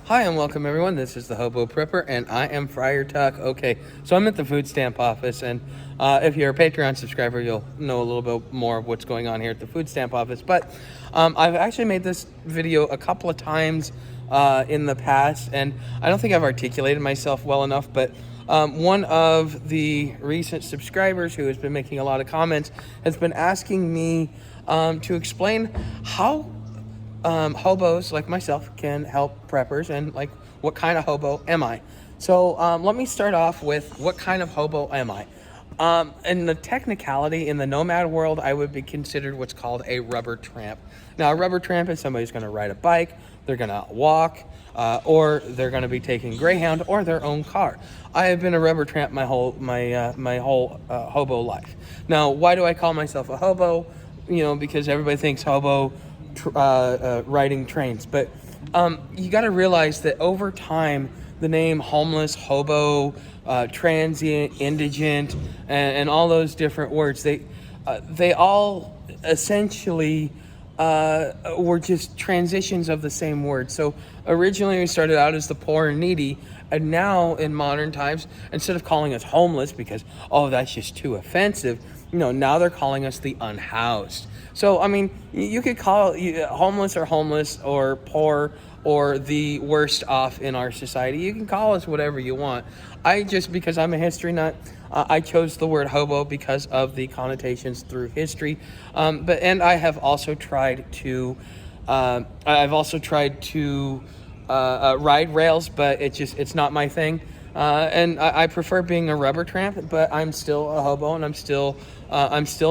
Hi and welcome everyone. This is the Hobo Prepper and I am Friar Tuck. Okay, so I'm at the food stamp office, and if you're a Patreon subscriber, you'll know a little bit more of what's going on here at the food stamp office. But I've actually made this video a couple of times in the past, and I don't think I've articulated myself well enough, but one of the recent subscribers who has been making a lot of comments has been asking me to explain how hobos like myself can help preppers, and like what kind of hobo am I. So let me start off with what kind of hobo am I. In the technicality, in the nomad world, I would be considered what's called a rubber tramp. Now, a rubber tramp is somebody who's going to ride a bike, they're going to walk, or they're going to be taking Greyhound or their own car. I have been a rubber tramp my whole hobo life. Now, why do I call myself a hobo? Because everybody thinks hobo riding trains, but you got to realize that over time the name homeless, hobo, transient, indigent, and all those different words, they all essentially were just transitions of the same word. So originally we started out as the poor and needy, and now in modern times, instead of calling us homeless because that's just too offensive, now they're calling us the unhoused. So, I mean, you could call homeless or poor or the worst off in our society. You can call us whatever you want. Because I'm a history nut, I chose the word hobo because of the connotations through history. And I have also tried to, ride rails, but it's not my thing. And I prefer being a rubber tramp, but I'm still a hobo, and I'm still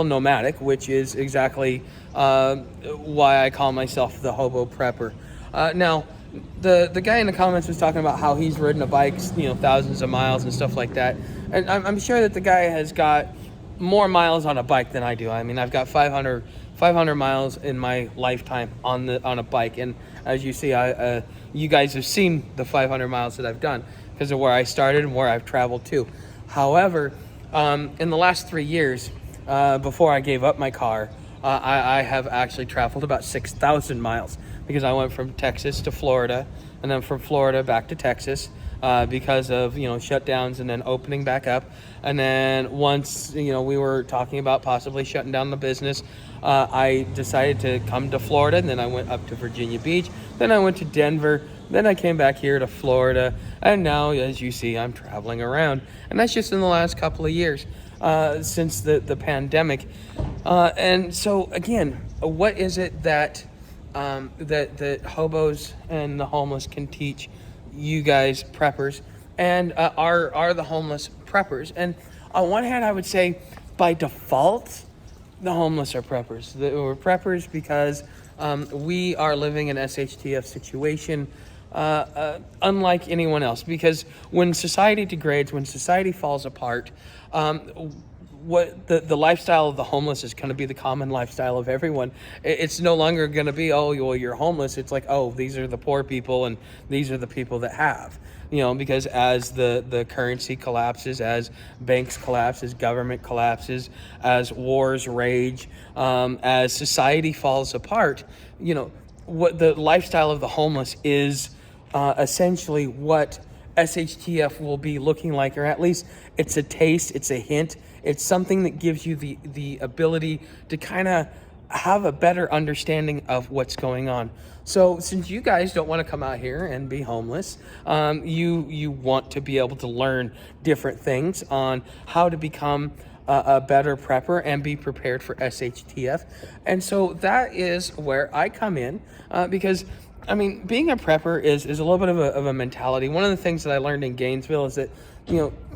nomadic, which is exactly why I call myself the hobo prepper. Now, the guy in the comments was talking about how he's ridden a bike, thousands of miles and stuff like that. And I'm sure that the guy has got more miles on a bike than I do. I mean, I've got 500 miles in my lifetime on a bike, and as you see, you guys have seen the 500 miles that I've done because of where I started and where I've traveled to. However, in the last 3 years, before I gave up my car, I have actually traveled about 6,000 miles because I went from Texas to Florida, and then from Florida back to Texas because of shutdowns and then opening back up. And then once we were talking about possibly shutting down the business, I decided to come to Florida, and then I went up to Virginia Beach, then I went to Denver, then I came back here to Florida, and now, as you see, I'm traveling around. And that's just in the last couple of years since the pandemic. And so, again, what is it that hobos and the homeless can teach you guys preppers, and are the homeless preppers? And on one hand, I would say by default, the homeless are preppers. We're preppers because we are living an SHTF situation unlike anyone else. Because when society degrades, when society falls apart, what the lifestyle of the homeless is going to be the common lifestyle of everyone. It's no longer going to be, you're homeless. It's like, these are the poor people, and these are the people that have. Because as the currency collapses, as banks collapse, as government collapses, as wars rage, as society falls apart, what the lifestyle of the homeless is essentially what SHTF will be looking like, or at least it's a taste, it's a hint, it's something that gives you the ability to kind of have a better understanding of what's going on. So since you guys don't want to come out here and be homeless, you want to be able to learn different things on how to become a better prepper and be prepared for SHTF. And so that is where I come in, because being a prepper is a little bit of a mentality. One of the things that I learned in Gainesville is that,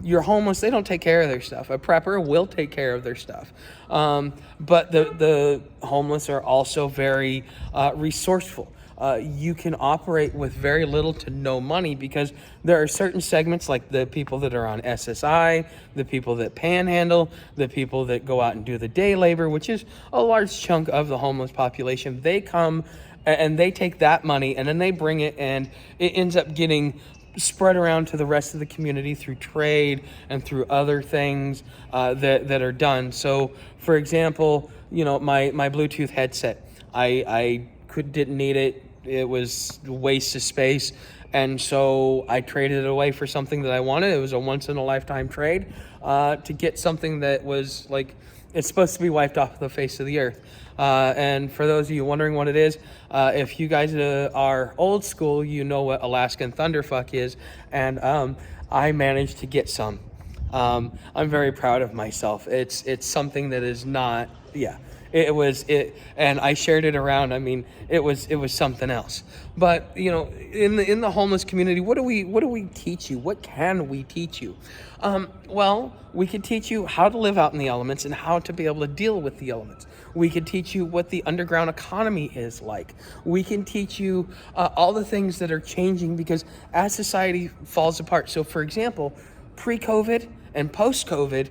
you're homeless, they don't take care of their stuff. A prepper will take care of their stuff. But the homeless are also very resourceful. You can operate with very little to no money, because there are certain segments, like the people that are on SSI, the people that panhandle, the people that go out and do the day labor, which is a large chunk of the homeless population. They come and they take that money, and then they bring it, and it ends up getting spread around to the rest of the community through trade and through other things that are done. So, for example, my Bluetooth headset, I didn't need it. it was a waste of space. And so I traded it away for something that I wanted. It was a once in a lifetime trade to get something that was like, it's supposed to be wiped off the face of the earth. And for those of you wondering what it is, if you guys are old school, you know what Alaskan Thunderfuck is. And I managed to get some. I'm very proud of myself. It's something that is not, and I shared it around. I mean, it was something else. But in the homeless community, what do we teach you? What can we teach you? Well, we could teach you how to live out in the elements and how to be able to deal with the elements. We could teach you what the underground economy is like. We can teach you all the things that are changing because as society falls apart. So, for example, pre-COVID and post-COVID,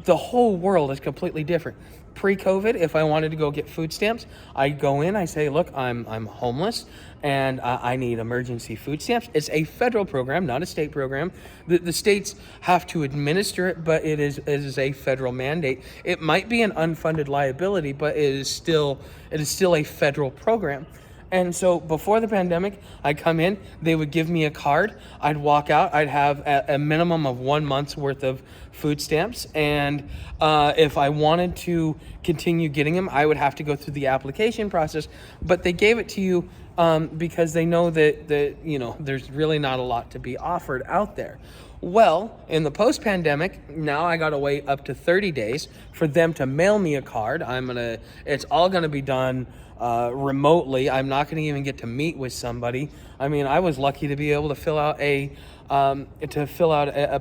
the whole world is completely different. Pre-COVID, if I wanted to go get food stamps, I'd go in, I say, look, I'm homeless and I need emergency food stamps. It's a federal program, not a state program. The states have to administer it, but it is a federal mandate. It might be an unfunded liability, but it is still a federal program. And so before the pandemic, I'd come in, they would give me a card, I'd walk out, I'd have a minimum of 1 month's worth of food stamps. And if I wanted to continue getting them, I would have to go through the application process. But they gave it to you because they know that there's really not a lot to be offered out there. Well, in the post-pandemic, now I gotta wait up to 30 days for them to mail me a card. It's all gonna be done remotely. I'm not gonna even get to meet with somebody. I mean, I was lucky to be able to fill out a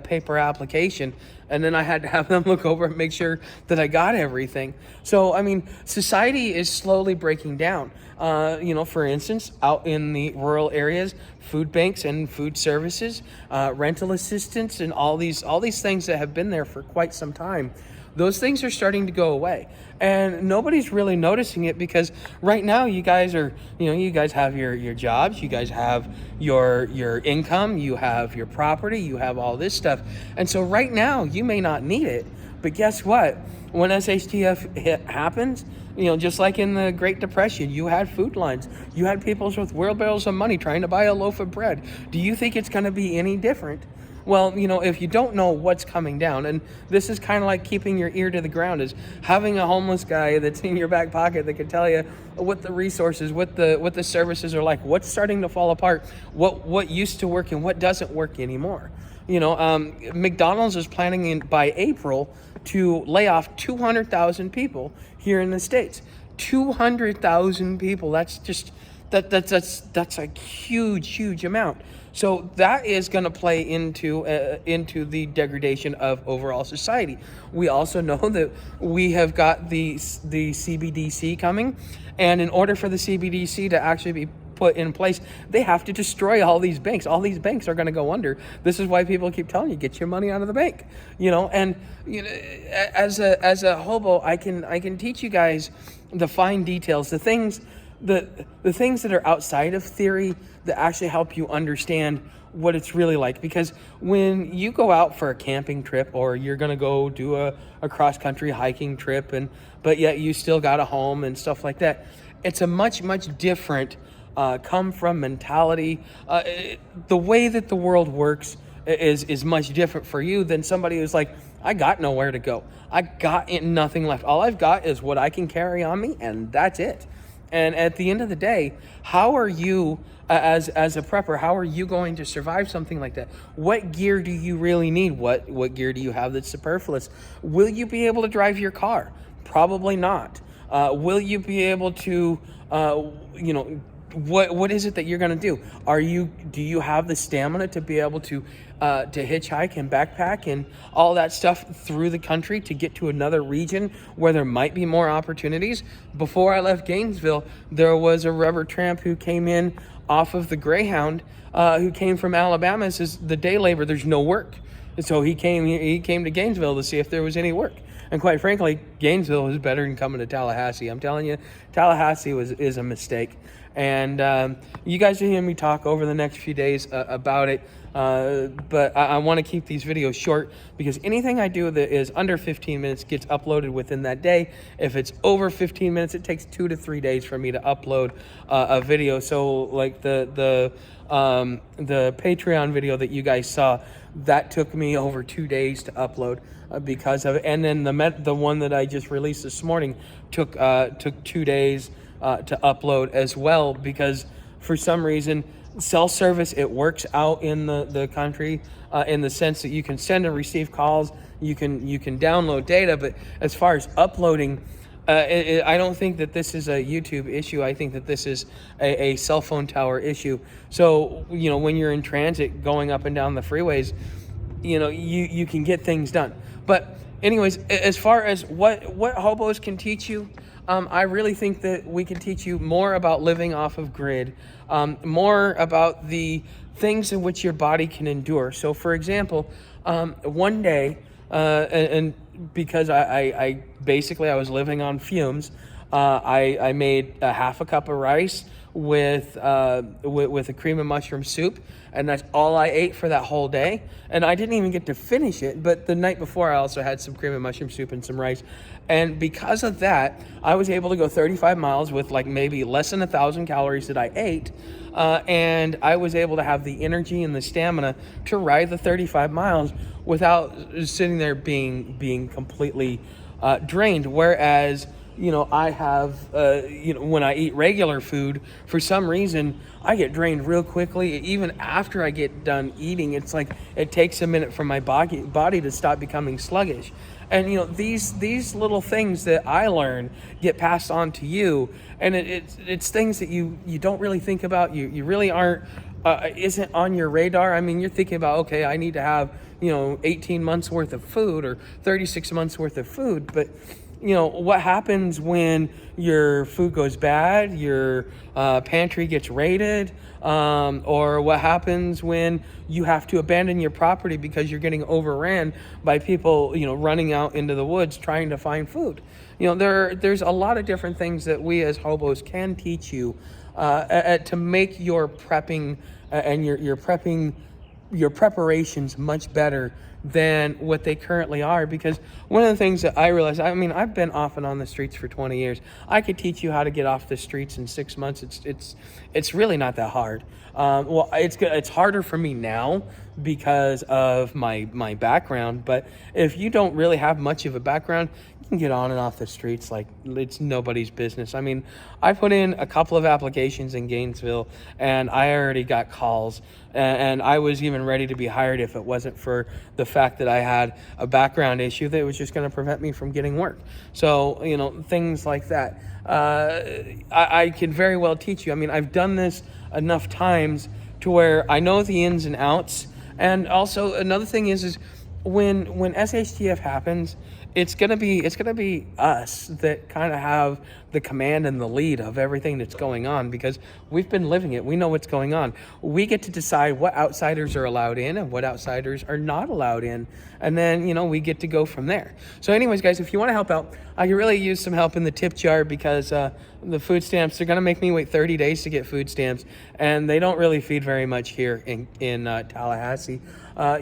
paper application, and then I had to have them look over and make sure that I got everything. So, I mean, society is slowly breaking down. For instance, out in the rural areas, food banks and food services, rental assistance, and all these things that have been there for quite some time, those things are starting to go away. And nobody's really noticing it because right now you guys have your jobs, you guys have your income, you have your property, you have all this stuff. And so right now you may not need it, but guess what? When SHTF happens, just like in the Great Depression, you had food lines. You had people with wheelbarrows of money trying to buy a loaf of bread. Do you think it's going to be any different? Well, if you don't know what's coming down, and this is kind of like keeping your ear to the ground, is having a homeless guy that's in your back pocket that can tell you what the resources, what the services are like, what's starting to fall apart, what used to work and what doesn't work anymore. McDonald's is planning by April to lay off 200,000 people here in the States. 200,000 people. That's a huge amount. So that is going to play into the degradation of overall society. We also know that we have got the CBDC coming, and in order for the CBDC to actually be put in place, they have to destroy all these banks. All these banks are going to go under. This is why people keep telling you, get your money out of the bank. As a hobo, I can teach you guys the fine details, the things that are outside of theory that actually help you understand what it's really like. Because when you go out for a camping trip, or you're going to go do a cross-country hiking trip, but yet you still got a home and stuff like that, it's a much different come from mentality. The way that the world works is much different for you than somebody who's like, I got nowhere to go. I got nothing left. All I've got is what I can carry on me, and that's it. And at the end of the day, how are you, as a prepper, how are you going to survive something like that? What gear do you really need? What gear do you have that's superfluous? Will you be able to drive your car? Probably not. Will you be able to, what is it that you're going to do? Do you have the stamina to be able to hitchhike and backpack and all that stuff through the country to get to another region where there might be more opportunities? Before I left Gainesville, there was a rubber tramp who came in off of the Greyhound, who came from Alabama and says, the day labor, there's no work. And so he came to Gainesville to see if there was any work. And quite frankly, Gainesville is better than coming to Tallahassee. I'm telling you, Tallahassee is a mistake. And you guys will hear me talk over the next few days about it. But I want to keep these videos short, because anything I do that is under 15 minutes gets uploaded within that day. If it's over 15 minutes, it takes 2 to 3 days for me to upload a video. So like the Patreon video that you guys saw, that took me over 2 days to upload because of it. And then the one that I just released this morning took 2 days to upload as well, because for some reason cell service, it works out in the country in the sense that you can send and receive calls, you can download data, but as far as uploading, I don't think that this is a YouTube issue. I think that this is a cell phone tower issue. So, you know, when you're in transit going up and down the freeways, you know, you can get things done. But anyways, as far as what hobos can teach you, I really think that we can teach you more about living off of grid, more about the things in which your body can endure. So for example, one day, and because I basically I was living on fumes, I made a half a cup of rice with a cream and mushroom soup, and that's all I ate for that whole day. And I didn't even get to finish it, but the night before I also had some cream and mushroom soup and some rice. And because of that, I was able to go 35 miles with like maybe less than 1,000 calories that I ate. And I was able to have the energy and the stamina to ride the 35 miles without sitting there being completely drained. Whereas, you know, I have, you know, when I eat regular food, for some reason, I get drained real quickly. Even after I get done eating, it's like it takes a minute for my body to stop becoming sluggish. And, you know, these little things that I learn get passed on to you. And it's things that you don't really think about. You really aren't, isn't on your radar. I mean, you're thinking about, okay, I need to have, you know, 18 months worth of food or 36 months worth of food. But, you know, what happens when your food goes bad, your pantry gets raided, or what happens when you have to abandon your property because you're getting overran by people, you know, running out into the woods trying to find food. You know, there's a lot of different things that we as hobos can teach you to make your prepping and your preparations much better than what they currently are. Because one of the things that I realized, I mean, I've been off and on the streets for 20 years. I could teach you how to get off the streets in 6 months. It's really not that hard. Well, it's harder for me now because of my background. But if you don't really have much of a background, you can get on and off the streets like it's nobody's business. I mean, I put in a couple of applications in Gainesville, and I already got calls, and I was even ready to be hired if it wasn't for the fact that I had a background issue that was just going to prevent me from getting work. So, you know, things like that. I can very well teach you. I mean, I've done this enough times to where I know the ins and outs. And also another thing is when SHTF happens, it's gonna be us that kind of have the command and the lead of everything that's going on, because we've been living it. We know what's going on. We get to decide what outsiders are allowed in and what outsiders are not allowed in. And then, you know, we get to go from there. So anyways, guys, if you want to help out, I could really use some help in the tip jar, because the food stamps, they're going to make me wait 30 days to get food stamps. And they don't really feed very much here in Tallahassee.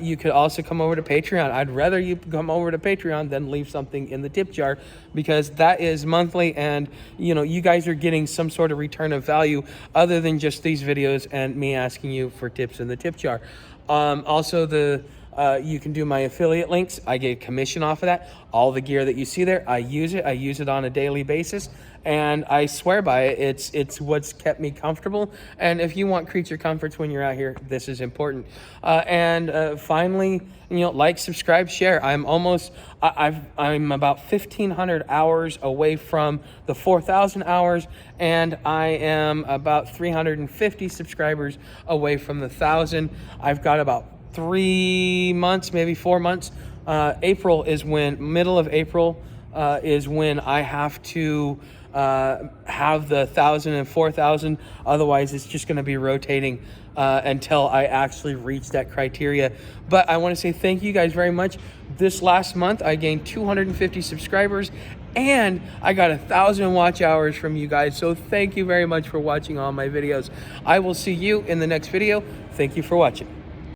You could also come over to Patreon. I'd rather you come over to Patreon than leave something in the tip jar, because that is monthly, and you know, you guys are getting some sort of return of value other than just these videos and me asking you for tips in the tip jar. Also, you can do my affiliate links. I get commission off of that. All the gear that you see there, I use it on a daily basis, and I swear by it. It's what's kept me comfortable. And if you want creature comforts when you're out here, this is important. And finally, you know, like, subscribe, share. I'm about 1,500 hours away from the 4,000 hours, and I am about 350 subscribers away from the 1,000. I've got about 3 months, maybe 4 months. April is when, middle of April, is when I have to have the 1,000 and 4,000. Otherwise, it's just going to be rotating until I actually reach that criteria. But I want to say thank you guys very much. This last month, I gained 250 subscribers, and I got 1,000 watch hours from you guys. So thank you very much for watching all my videos. I will see you in the next video. Thank you for watching.